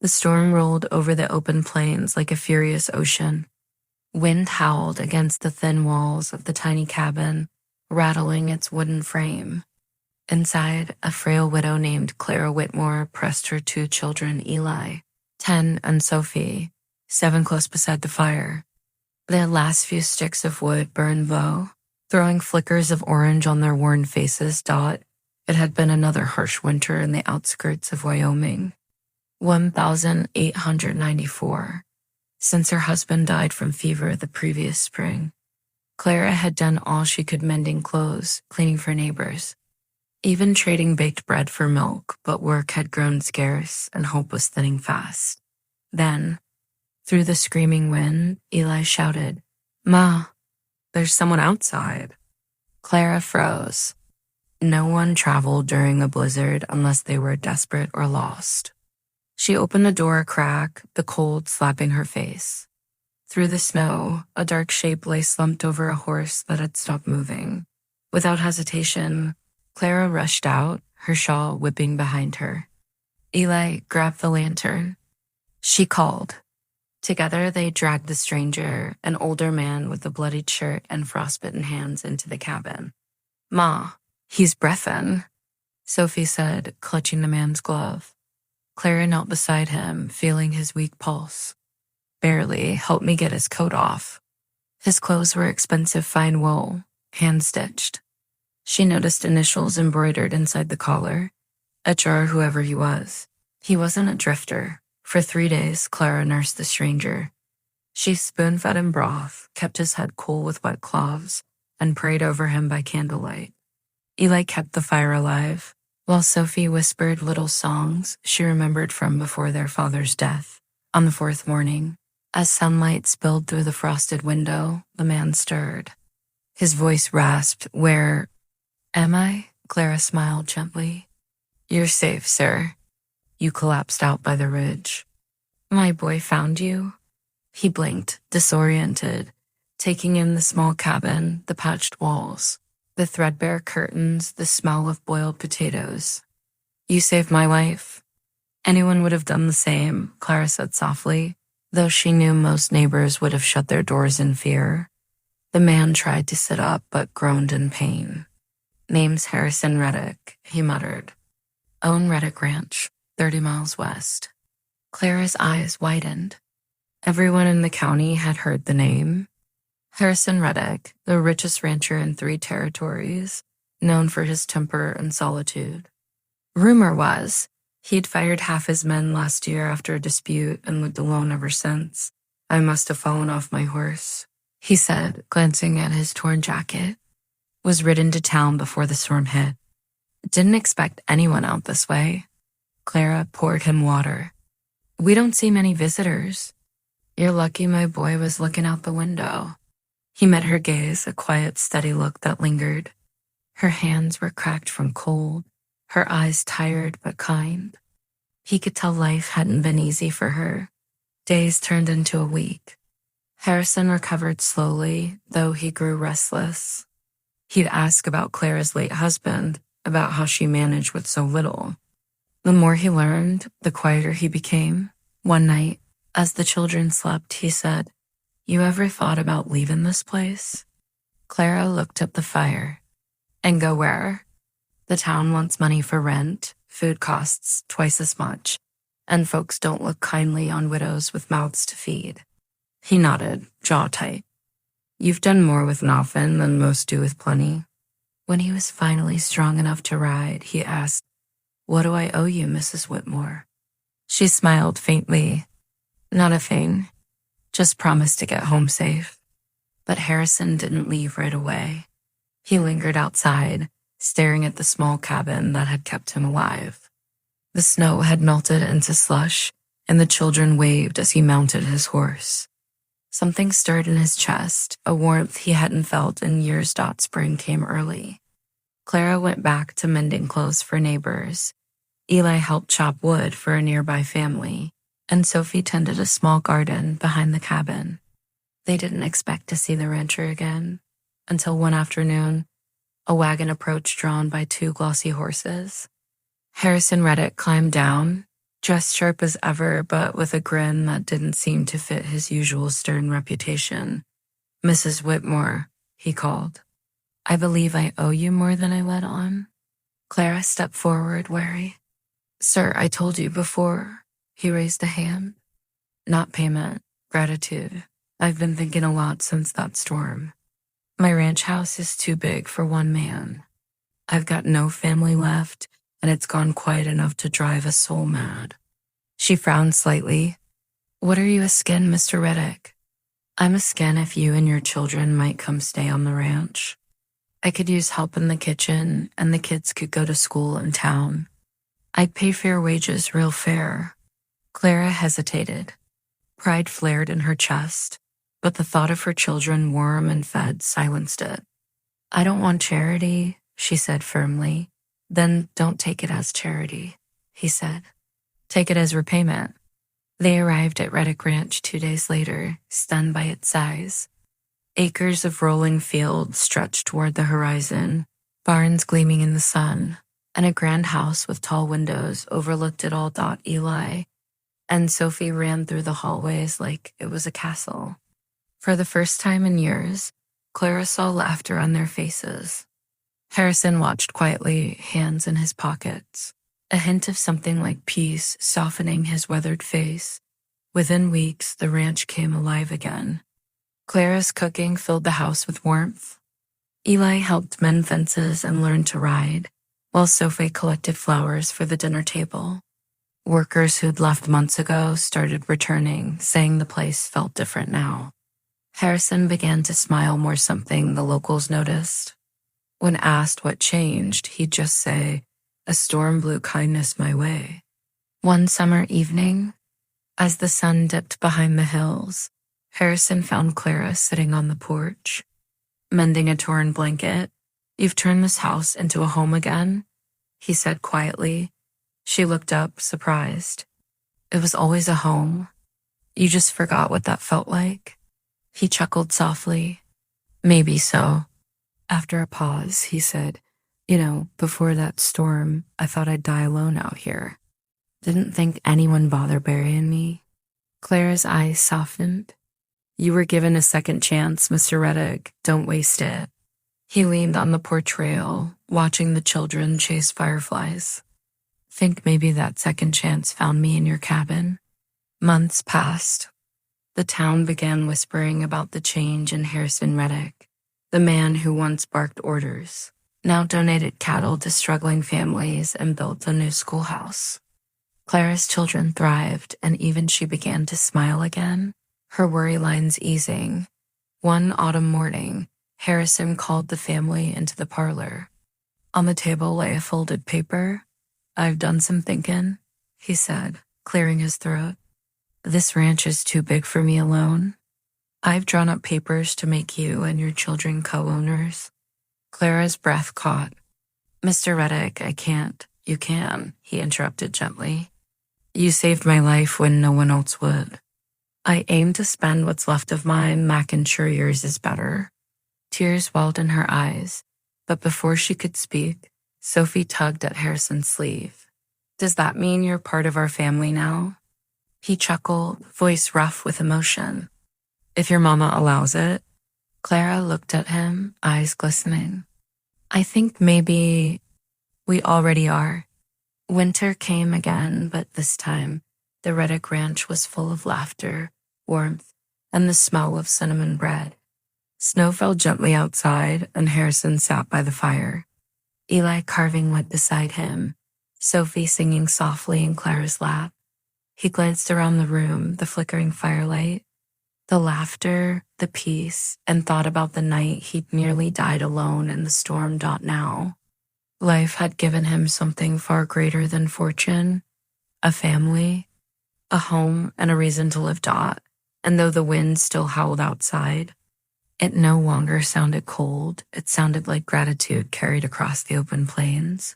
The storm rolled over the open plains like a furious ocean. Wind howled against the thin walls of the tiny cabin, rattling its wooden frame. Inside, a frail widow named Clara Whitmore pressed her 2 children, Eli, 10, and Sophie, 7, close beside the fire. The last few sticks of wood burned low, throwing flickers of orange on their worn faces. It had been another harsh winter in the outskirts of Wyoming. 1894. Since her husband died from fever the previous spring, Clara had done all she could, mending clothes, cleaning for neighbors, even trading baked bread for milk, but work had grown scarce and hope was thinning fast. Then, through the screaming wind, Eli shouted, "Ma, there's someone outside." Clara froze. No one traveled during a blizzard unless they were desperate or lost. She opened the door a crack, the cold slapping her face. Through the snow, a dark shape lay slumped over a horse that had stopped moving. Without hesitation, Clara rushed out, her shawl whipping behind her. Eli grabbed the lantern. She called. Together they dragged the stranger, an older man with a bloodied shirt and frostbitten hands, into the cabin. "Ma, he's breathin'," Sophie said, clutching the man's glove. Clara knelt beside him, feeling his weak pulse. "Barely. Help me get his coat off." His clothes were expensive fine wool, hand-stitched. She noticed initials embroidered inside the collar. HR whoever he was. He wasn't a drifter. For 3 days, Clara nursed the stranger. She spoon-fed him broth, kept his head cool with wet cloths, and prayed over him by candlelight. Eli kept the fire alive, while Sophie whispered little songs she remembered from before their father's death. On the 4th morning, as sunlight spilled through the frosted window, the man stirred. His voice rasped, "Where am I?" Clara smiled gently. "You're safe, sir. You collapsed out by the ridge." "My boy found you?" He blinked, disoriented, taking in the small cabin, the patched walls, the threadbare curtains, the smell of boiled potatoes. "You saved my wife." "Anyone would have done the same," Clara said softly, though she knew most neighbors would have shut their doors in fear. The man tried to sit up but groaned in pain. "Name's Harrison Reddick," he muttered. "Own Reddick Ranch, 30 miles west." Clara's eyes widened. Everyone in the county had heard the name. Harrison Reddick, the richest rancher in 3 territories, known for his temper and solitude. Rumor was, he'd fired half his men last year after a dispute and lived alone ever since. "I must have fallen off my horse," he said, glancing at his torn jacket. "Was ridden to town before the storm hit. Didn't expect anyone out this way." Clara poured him water. "We don't see many visitors." "You're lucky my boy was looking out the window." He met her gaze, a quiet, steady look that lingered. Her hands were cracked from cold, her eyes tired but kind. He could tell life hadn't been easy for her. Days turned into a week. Harrison recovered slowly, though he grew restless. He'd ask about Clara's late husband, about how she managed with so little. The more he learned, the quieter he became. One night, as the children slept, he said, "You ever thought about leaving this place?" Clara looked at the fire. "And go where?" "The town wants money for rent, food costs twice as much, and folks don't look kindly on widows with mouths to feed." He nodded, jaw tight. "You've done more with nothing than most do with plenty." When he was finally strong enough to ride, he asked, "What do I owe you, Mrs. Whitmore?" She smiled faintly. "Not a thing. Just promise to get home safe." But Harrison didn't leave right away. He lingered outside, staring at the small cabin that had kept him alive. The snow had melted into slush, and the children waved as he mounted his horse. Something stirred in his chest, a warmth he hadn't felt in years. Spring came early. Clara went back to mending clothes for neighbors. Eli helped chop wood for a nearby family, and Sophie tended a small garden behind the cabin. They didn't expect to see the rancher again, until one afternoon, a wagon approached drawn by 2 glossy horses. Harrison Reddick climbed down, dressed sharp as ever, but with a grin that didn't seem to fit his usual stern reputation. "Mrs. Whitmore," he called. "I believe I owe you more than I let on." Clara stepped forward, wary. "Sir, I told you before." He raised a hand. "Not payment, gratitude. I've been thinking a lot since that storm. My ranch house is too big for one man. I've got no family left, and it's gone quiet enough to drive a soul mad." She frowned slightly. "What are you a skin, Mr. Reddick?" "I'm a skin if you and your children might come stay on the ranch. I could use help in the kitchen, and the kids could go to school in town. I'd pay fair wages, real fair." Clara hesitated. Pride flared in her chest, but the thought of her children warm and fed silenced it. "I don't want charity," she said firmly. "Then don't take it as charity," he said. "Take it as repayment." They arrived at Reddick Ranch 2 days later, stunned by its size. Acres of rolling fields stretched toward the horizon, barns gleaming in the sun, and a grand house with tall windows overlooked it all. Eli and Sophie ran through the hallways like it was a castle. For the first time in years, Clara saw laughter on their faces. Harrison watched quietly, hands in his pockets, a hint of something like peace softening his weathered face. Within weeks, the ranch came alive again. Clara's cooking filled the house with warmth. Eli helped mend fences and learn to ride, while Sophie collected flowers for the dinner table. Workers who'd left months ago started returning, saying the place felt different now. Harrison began to smile more, something the locals noticed. When asked what changed, he'd just say, "A storm blew kindness my way." One summer evening, as the sun dipped behind the hills, Harrison found Clara sitting on the porch, mending a torn blanket. "You've turned this house into a home again," he said quietly. She looked up, surprised. "It was always a home. You just forgot what that felt like." He chuckled softly. "Maybe so." After a pause, he said, "Before that storm, I thought I'd die alone out here. Didn't think anyone bother burying me." Clara's eyes softened. "You were given a second chance, Mr. Reddick. Don't waste it." He leaned on the porch rail, watching the children chase fireflies. "Think maybe that second chance found me in your cabin." Months passed. The town began whispering about the change in Harrison Reddick, the man who once barked orders, now donated cattle to struggling families and built a new schoolhouse. Clara's children thrived, and even she began to smile again, her worry lines easing. One autumn morning, Harrison called the family into the parlor. On the table lay a folded paper. "I've done some thinking," he said, clearing his throat. "This ranch is too big for me alone. I've drawn up papers to make you and your children co-owners." Clara's breath caught. "Mr. Reddick, I can't." "You can," he interrupted gently. "You saved my life when no one else would. I aim to spend what's left of mine making sure yours is better." Tears welled in her eyes, but before she could speak, Sophie tugged at Harrison's sleeve. "Does that mean you're part of our family now?" He chuckled, voice rough with emotion. "If your mama allows it." Clara looked at him, eyes glistening. "I think maybe we already are." Winter came again, but this time, the Reddick Ranch was full of laughter, warmth, and the smell of cinnamon bread. Snow fell gently outside, and Harrison sat by the fire. Eli carving wood beside him, Sophie singing softly in Clara's lap. He glanced around the room, the flickering firelight, the laughter, the peace, and thought about the night he'd nearly died alone in the storm. Now, life had given him something far greater than fortune, a family, a home, and a reason to live. And though the wind still howled outside, it no longer sounded cold. It sounded like gratitude carried across the open plains.